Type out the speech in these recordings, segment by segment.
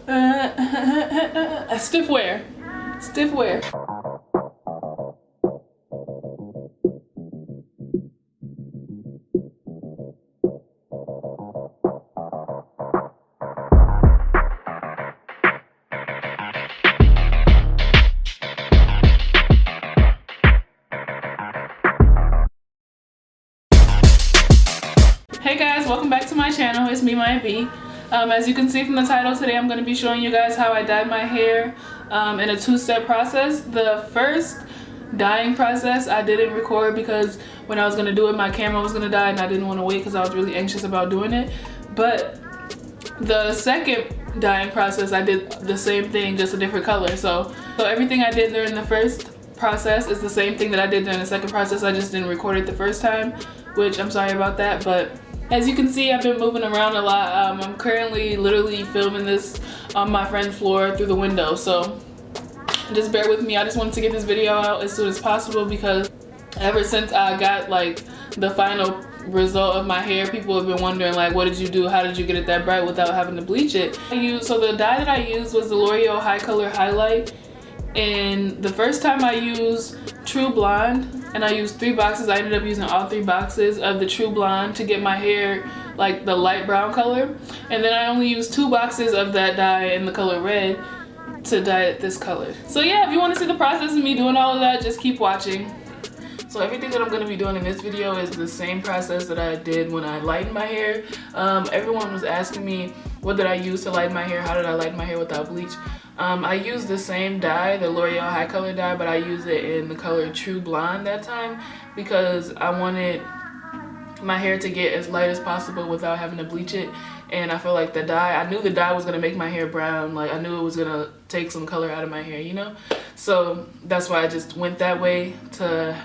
Stiff wear. Stiff wear. Hey guys, welcome back to my channel. It's me, Myah B. As you can see from the title, today I'm going to be showing you guys how I dyed my hair in a two-step process. The first dyeing process I didn't record because when I was going to do it, my camera was going to die and I didn't want to wait because I was really anxious about doing it. But the second dyeing process, I did the same thing, just a different color. So everything I did during the first process is the same thing that I did during the second process. I just didn't record it the first time, which I'm sorry about that. But as you can see, I've been moving around a lot. I'm currently literally filming this on my friend's floor through the window, so just bear with me. I just wanted to get this video out as soon as possible because ever since I got like the final result of my hair, people have been wondering like, what did you do? How did you get it that bright without having to bleach it? So the dye that I used was the L'Oreal High Color Highlight, and the first time I used True Blonde, and I used 3 boxes. I ended up using all 3 boxes of the True Blonde to get my hair like the light brown color, and then I only used 2 boxes of that dye in the color red to dye it this color. So yeah, if you want to see the process of me doing all of that, just keep watching. So everything that I'm going to be doing in this video is the same process that I did when I lightened my hair. Everyone was asking me, what did I use to lighten my hair? How did I lighten my hair without bleach? I used the same dye, the L'Oreal High Color dye, but I used it in the color True Blonde that time because I wanted my hair to get as light as possible without having to bleach it. And I feel like the dye, I knew the dye was going to make my hair brown. Like I knew it was going to take some color out of my hair, you know? So that's why I just went that way to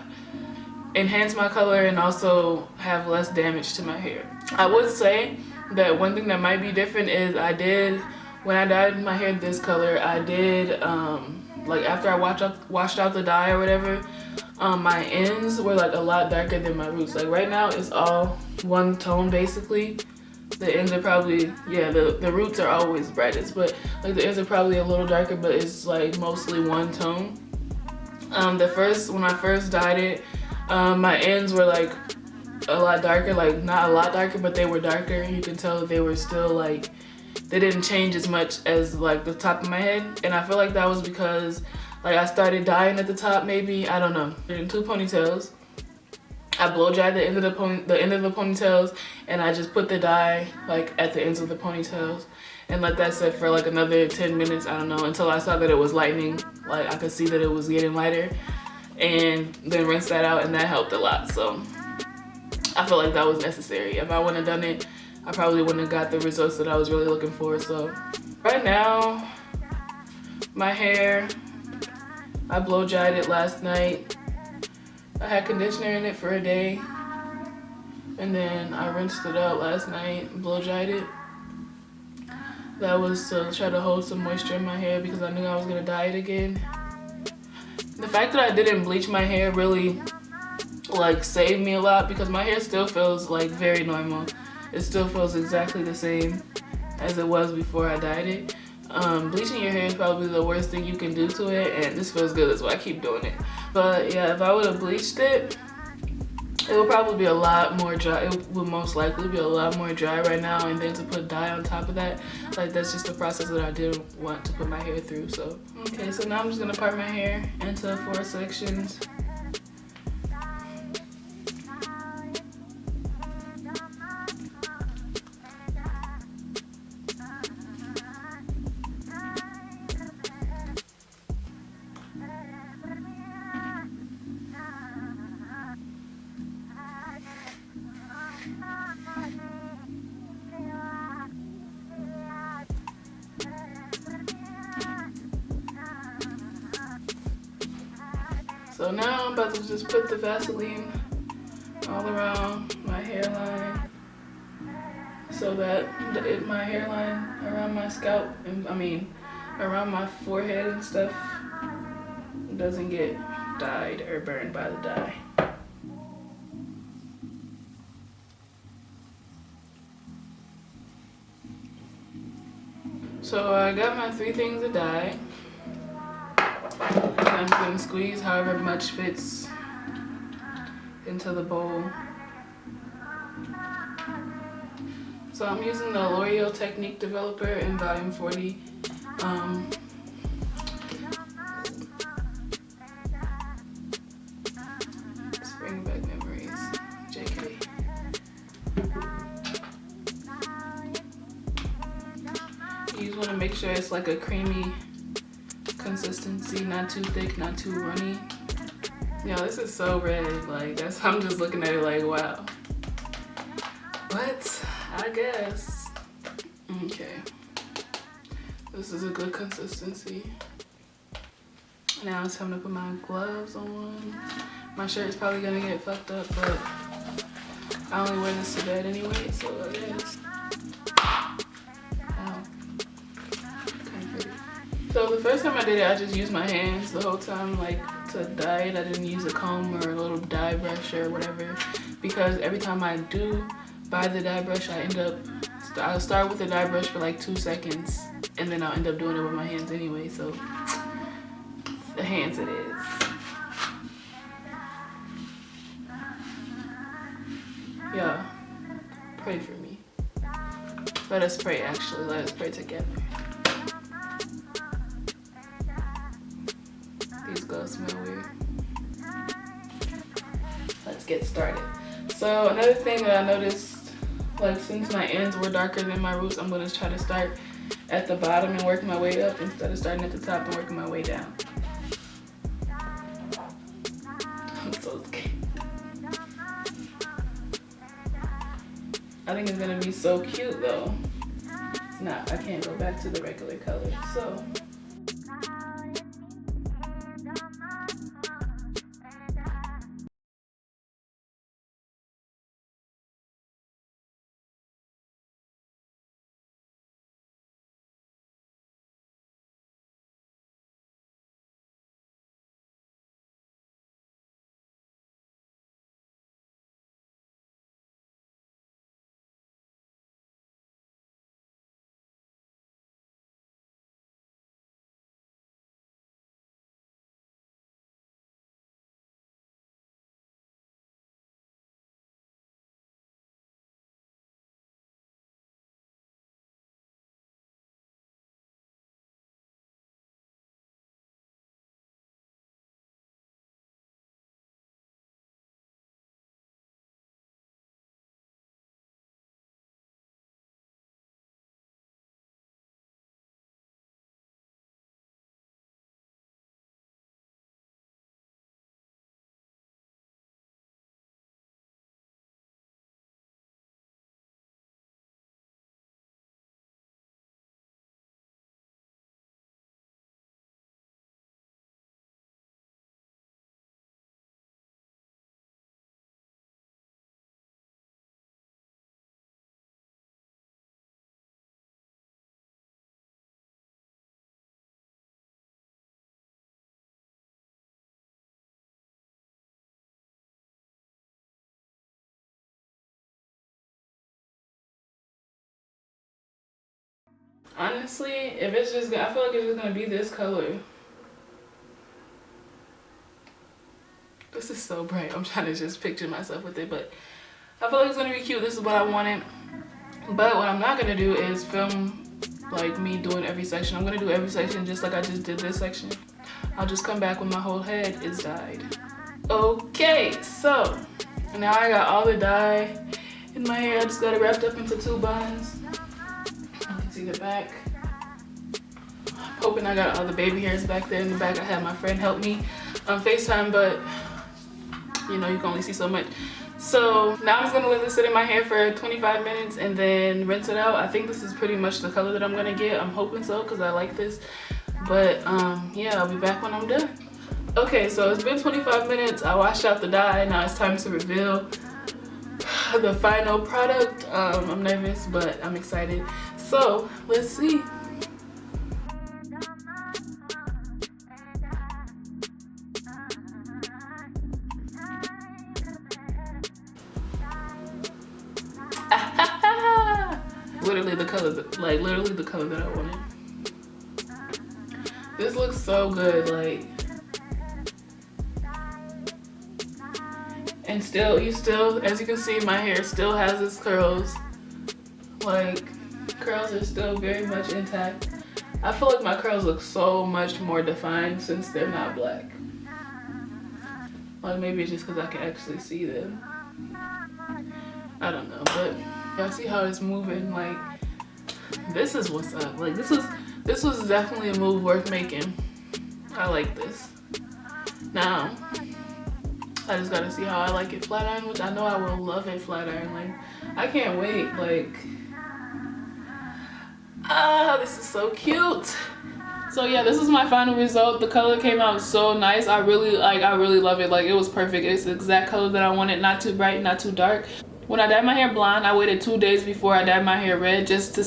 enhance my color and also have less damage to my hair. I would say that one thing that might be different is when I dyed my hair this color, I did like after I washed out the dye or whatever, my ends were like a lot darker than my roots. Like right now it's all one tone basically. The ends are probably, yeah, the roots are always brightest, but like the ends are probably a little darker, but it's like mostly one tone. When I first dyed it, my ends were like a lot darker, like not a lot darker, but they were darker. You can tell that they were still like, they didn't change as much as like the top of my head. And I feel like that was because like I started dyeing at the top, maybe, I don't know, in 2 ponytails. I blow dried the end of the ponytails, and I just put the dye like at the ends of the ponytails and let that sit for like another 10 minutes, I don't know, until I saw that it was lightening. Like I could see that it was getting lighter, and then rinse that out, and that helped a lot. So I feel like that was necessary. If I wouldn't have done it, I probably wouldn't have got the results that I was really looking for. So right now, my hair, I blow dried it last night. I had conditioner in it for a day, and then I rinsed it out last night and blow dried it. That was to try to hold some moisture in my hair because I knew I was gonna dye it again. The fact that I didn't bleach my hair really like saved me a lot because my hair still feels like very normal. It still feels exactly the same as it was before I dyed it. Bleaching your hair is probably the worst thing you can do to it, and this feels good, that's why I keep doing it. But yeah, if I would have bleached it, it would probably be a lot more dry. It would most likely be a lot more dry right now, and then to put dye on top of that, like that's just the process that I didn't want to put my hair through. So okay, so now I'm just gonna part my hair into 4 sections. So now I'm about to just put the Vaseline all around my hairline so that my hairline around my scalp, and around my forehead and stuff doesn't get dyed or burned by the dye. So I got my 3 things of dye. I'm just gonna squeeze however much fits into the bowl. So I'm using the L'Oreal Technique Developer in volume 40. Let's bring back memories. JK. You just want to make sure it's like a creamy consistency, not too thick, not too runny. Yeah, this is so red. Like, that's, I'm just looking at it like, wow. But I guess. Okay. This is a good consistency. Now it's time to put my gloves on. My shirt is probably gonna get fucked up, but I only wear this to bed anyway, so I guess. Ow. Kind of pretty. So the first time I did it, I just used my hands the whole time, like, to dye it. I didn't use a comb or a little dye brush or whatever, because every time I do buy the dye brush, I'll start with the dye brush for like 2 seconds, and then I'll end up doing it with my hands anyway, so the hands it is. Yeah, pray for me. Let us pray, actually. Let us pray together. These gloves smell weird. Let's get started. So another thing that I noticed, like, since my ends were darker than my roots, I'm gonna try to start at the bottom and work my way up instead of starting at the top and working my way down. I'm so scared. I think it's gonna be so cute though. It's not, I can't go back to the regular color, so. Honestly, if it's just, I feel like it's just gonna be this color. This is so bright. I'm trying to just picture myself with it, but I feel like it's gonna be cute. This is what I wanted. But what I'm not gonna do is film like me doing every section. I'm gonna do every section just like I just did this section. I'll just come back when my whole head is dyed. Okay, so now I got all the dye in my hair. I just got it wrapped up into 2 buns. You can see the back. I'm hoping I got all the baby hairs back there in the back. I had my friend help me on FaceTime, but you know, you can only see so much. So now I'm just gonna let this sit in my hair for 25 minutes and then rinse it out. I think this is pretty much the color that I'm gonna get. I'm hoping so, because I like this. But yeah, I'll be back when I'm done. Okay, so it's been 25 minutes. I washed out the dye. Now it's time to reveal the final product. I'm nervous, but I'm excited. So let's see. Literally the color, like literally the color that I wanted. This looks so good, like, and still, as you can see, my hair still has its curls. Like, curls are still very much intact. I feel like my curls look so much more defined since they're not black. Like, maybe it's just because I can actually see them. I don't know, but y'all see how it's moving? Like, this is what's up. Like, this was definitely a move worth making. I like this. Now, I just gotta see how I like it flat iron, which I know I will love it flat iron. Like, I can't wait. Like, this is so cute. So yeah, this is my final result. The color came out so nice. I really love it. Like, it was perfect. It's the exact color that I wanted. Not too bright, not too dark. When I dyed my hair blonde, I waited 2 days before I dyed my hair red, just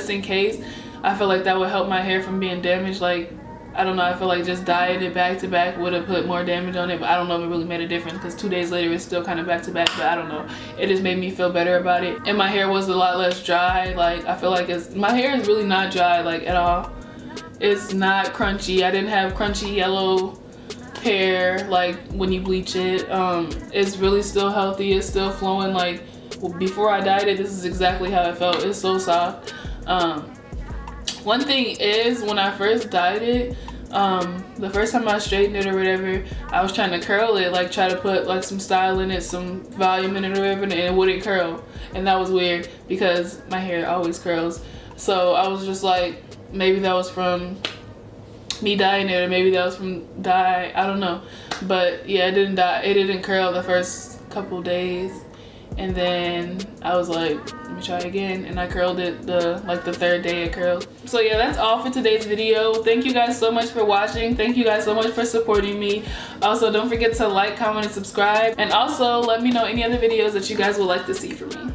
in case. I feel like that would help my hair from being damaged. Like, I don't know, I feel like just dyeing it back to back would have put more damage on it, but I don't know if it really made a difference because 2 days later it's still kind of back to back, but I don't know. It just made me feel better about it. And my hair was a lot less dry. Like, I feel like my hair is really not dry, like, at all. It's not crunchy. I didn't have crunchy yellow hair like when you bleach it. It's really still healthy. It's still flowing. Like, before I dyed it, this is exactly how it felt. It's so soft. One thing is, when I first dyed it, the first time I straightened it or whatever, I was trying to curl it, like try to put like some style in it, some volume in it or whatever, and it wouldn't curl. And that was weird because my hair always curls. So I was just like, maybe that was from me dyeing it, or maybe that was from dye, I don't know. But yeah, it didn't curl the first couple days. And then I was like, let me try again, and I curled it the 3rd day it curled. So yeah, that's all for today's video. Thank you guys so much for watching. Thank you guys so much for supporting me. Also, don't forget to like, comment, and subscribe. And also, let me know any other videos that you guys would like to see from me.